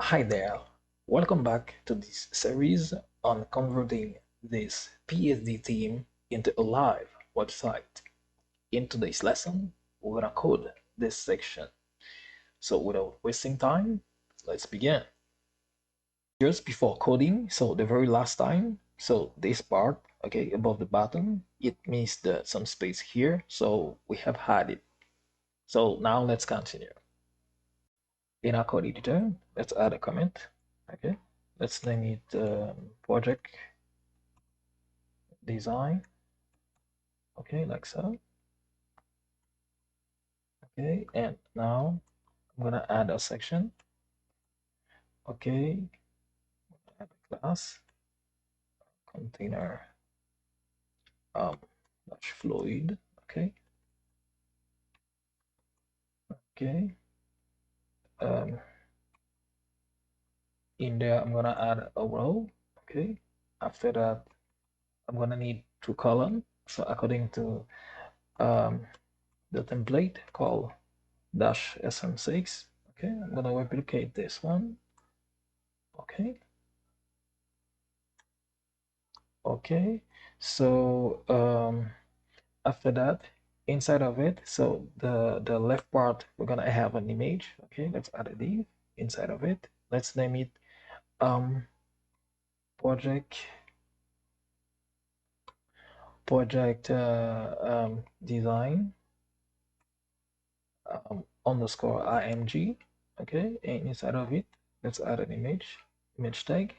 Hi there, welcome back to this series on converting this PSD theme into a live website. In today's lesson, we're gonna code this section. So without wasting time, let's begin. Just before coding, so the very last time, so this part, okay, above the button, it means some space here, so we have had it. So now let's continue. In our code editor, let's add a comment. Okay, let's name it project design. Okay, like so. Okay, and now I'm gonna add a section. Okay, add a class container um dash fluid. Okay, okay. Um, in there I'm gonna add a row. Okay, after that I'm gonna need two column. So according to um the template called dash sm6. Okay, I'm gonna replicate this one. Okay, okay. So after that, inside of it, so the left part we're gonna have an image. Okay, let's add a div inside of it. Let's name it um project design underscore img. Okay, and inside of it, let's add an image tag.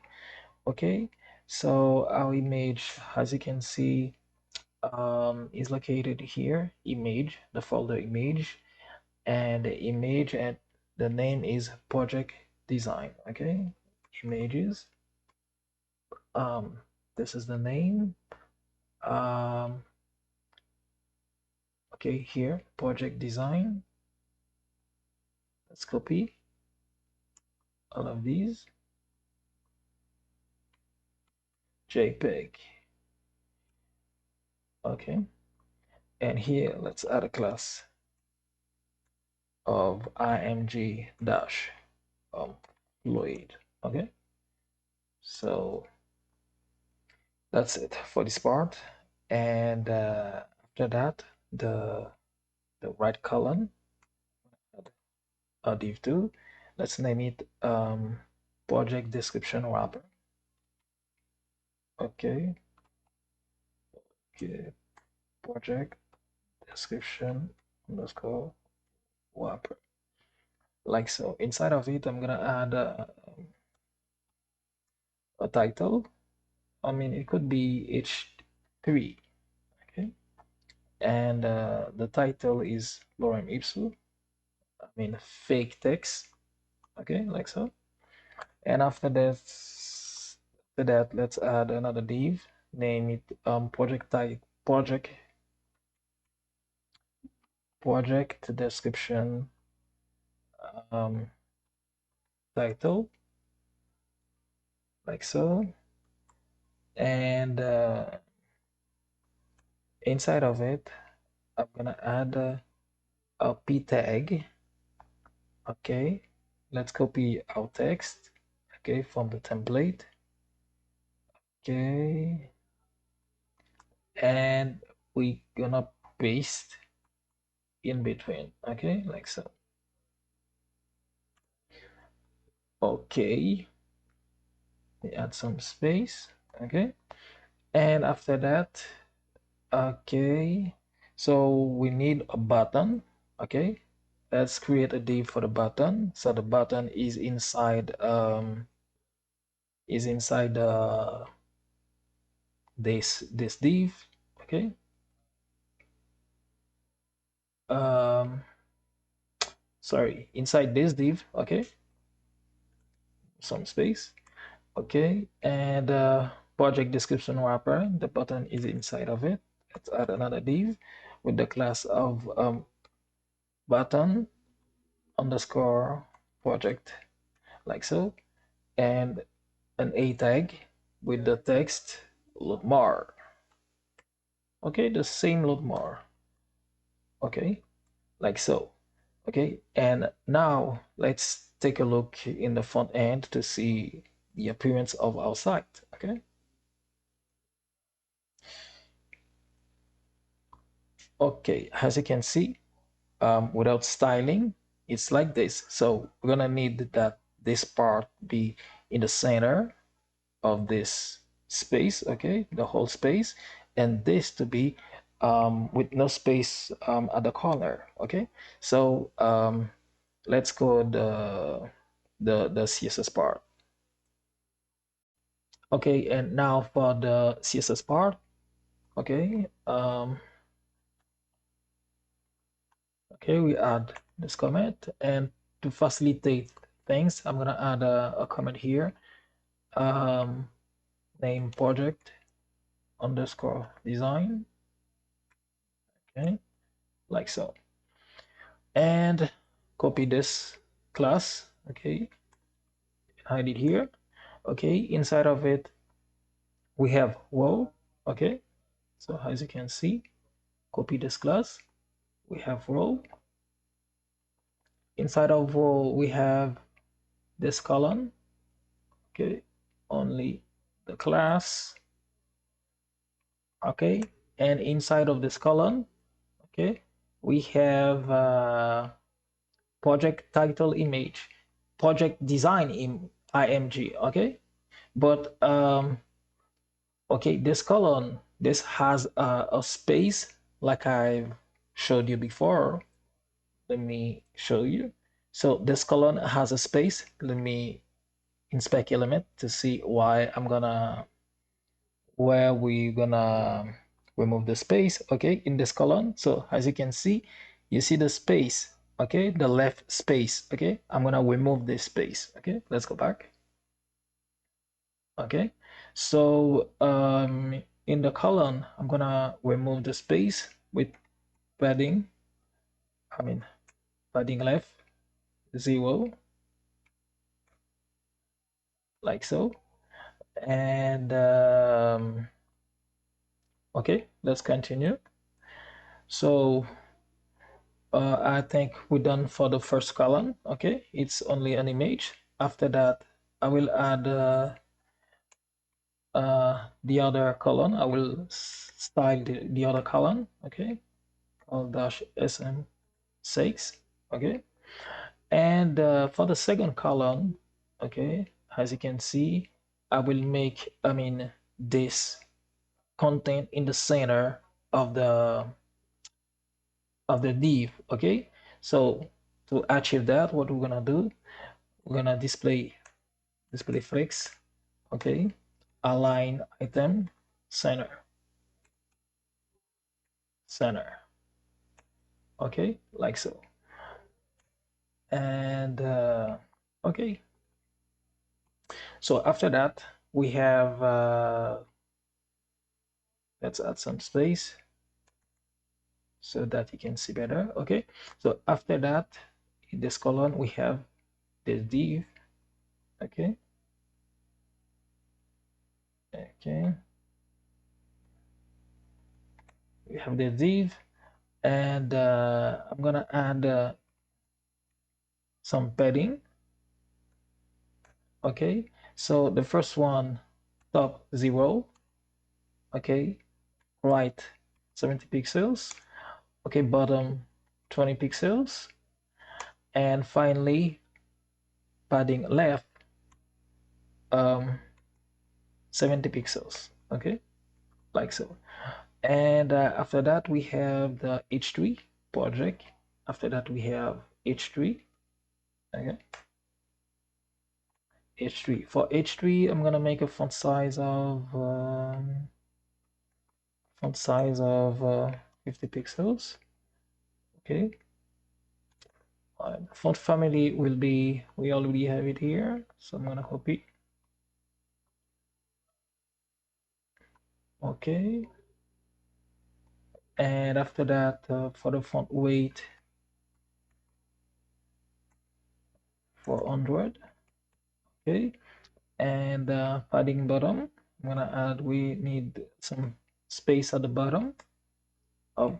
Okay, so our image, as you can see, is located here, image, the folder image, and the image and the name is project design. Okay, images. Um, this is the name. Um, okay, here, project design. Let's copy all of these. JPEG. Okay, and here let's add a class of img dash fluid. Okay, so that's it for this part. And after that, the the right column, div2, let's name it project description wrapper. Okay, okay, project description underscore wrapper, like so. Inside of it, I'm gonna add a title. I mean, it could be h3. Okay, and the title is lorem ipsum. I mean, fake text. Okay, like so. And after that, let's add another div. Name it project type project description um, title, like so. And inside of it, I'm gonna add a p tag. Okay, let's copy our text. Okay, from the template. Okay, and we gonna paste in between. Okay, like so. Okay, we add some space. Okay, and after that, okay, so we need a button. Okay, let's create a div for the button. So the button is inside this div. Okay, um sorry, inside this div. Okay, some space. Okay, and project description wrapper, the button is inside of it. Let's add another div with the class of button underscore project, like so, and an a tag with the text load more. Okay, the same load more. Okay, like so. Okay, and now let's take a look in the front end to see the appearance of our site. Okay. Okay, as you can see, without styling, it's like this. So we're gonna need that this part be in the center of this space, okay, the whole space, and this to be with no space at the corner, okay. So let's go the CSS part. Okay, and now for the CSS part, okay, okay, we add this comment, and to facilitate things, I'm gonna add a comment here, um, name project underscore design, okay, like so, and copy this class, okay, hide it here, okay. Inside of it, we have row, okay. So as you can see, copy this class, we have row. Inside of row, we have this column, okay, only the class, okay. And inside of this column, okay, we have project title image, project design img, okay. But okay, this column, this has a space like I've showed you before. Let me show you. So this column has a space. Let me inspect element to see why I'm gonna, where we're gonna remove the space, okay, in this column. So as you can see, you see the space, okay, the left space, okay. I'm gonna remove this space, okay. Let's go back, okay. So in the column, I'm gonna remove the space with padding, I mean padding left 0, like so. And okay, let's continue. So I think we're done for the first column. Okay, it's only an image. After that, I will add the other column. I will style the other column. Okay, called dash sm6. Okay, and for the second column, okay, as you can see, I will make, I mean, this content in the center of the div, okay. So to achieve that, what we're gonna do, we're gonna display flex, okay, align item center, okay, like so. And okay, so after that we have let's add some space so that you can see better, okay. So after that, in this column we have this div, okay, okay, we have the div, and I'm gonna add some padding, okay. So the first one, top 0, okay, right 70 pixels, okay, bottom 20 pixels, and finally padding left 70 pixels, okay, like so. And after that we have the h3 project. After that we have h3, okay, h3. For h3, I'm gonna make a font size of 50 pixels, okay. Font family will be, we already have it here, so I'm gonna copy, okay. And after that, for the font weight, 400, okay. And padding bottom, I'm gonna add, we need some space at the bottom of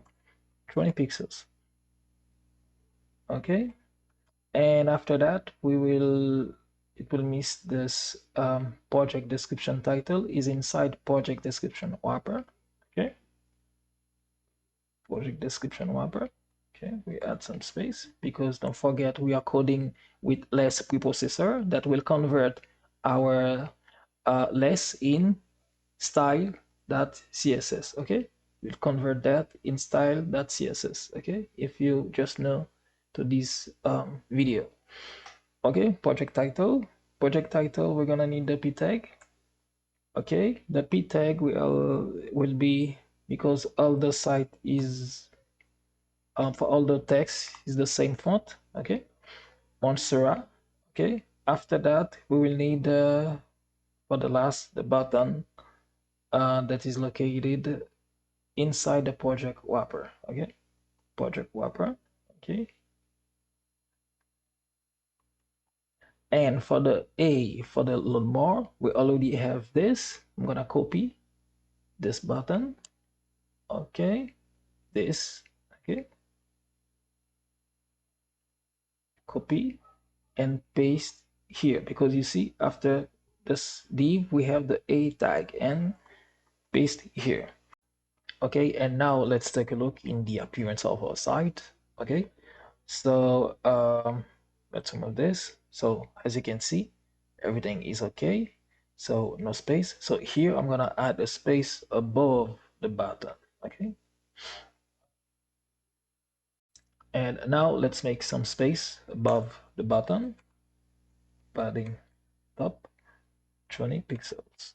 20 pixels, okay. And after that, it will miss this project description title is inside project description wrapper. Okay, project description wrapper. Okay, we add some space because don't forget we are coding with less preprocessor that will convert our less in style.css. Okay, we'll convert that in style.css. Okay, if you just know to this video. Okay, project title, we're gonna need the p tag. Okay, the p tag will be because all the site is for all the text is the same font. Okay, Montserrat. Okay, after that we will need for the last the button that is located inside the project wrapper. Okay, project wrapper. Okay, and for the A for the load more, we already have this. I'm gonna copy this button. Okay, this. Okay, copy and paste here because you see after this div we have the A tag and paste here. Okay, and now let's take a look in the appearance of our site. Okay, so let's remove this. So as you can see, everything is okay. So no space. So here I'm gonna add a space above the button. Okay, and now let's make some space above the button, padding top 20 pixels.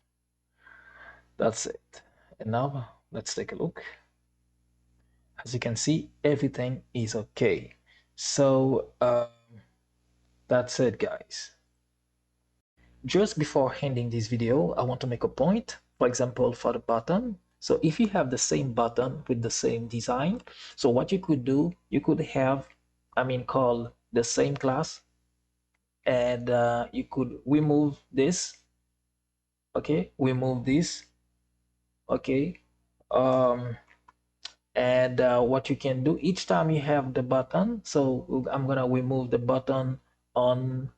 That's it. And now let's take a look. As you can see, everything is okay. So that's it, guys. Just before ending this video, I want to make a point. For example, for the button. So if you have the same button with the same design, so what you could do, you could have, call the same class, and you could remove this. Okay, remove this. Okay, um, and what you can do each time you have the button, so I'm gonna remove the button on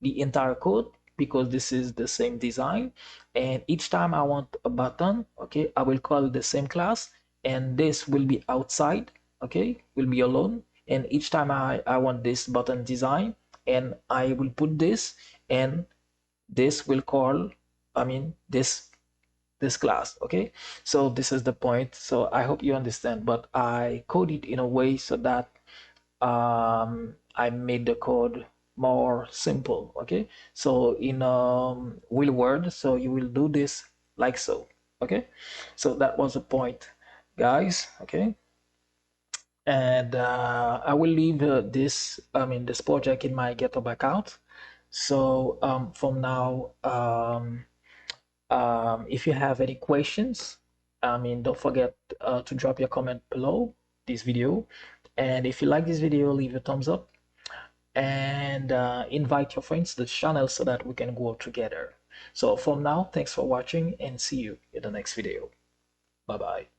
the entire code because this is the same design, and each time I want a button, okay, I will call the same class and this will be outside. Okay, will be alone, and each time I want this button design and I will put this, and this will call, this class. Okay, so this is the point. So I hope you understand, but I code it in a way so that I made the code more simple. Okay, so in real world, so you will do this like so. Okay, so that was the point, guys. Okay, and I will leave this project in my GitHub account. So from now, if you have any questions, don't forget to drop your comment below this video. And if you like this video, leave a thumbs up and invite your friends to the channel so that we can grow together. So from now, thanks for watching and see you in the next video. Bye bye.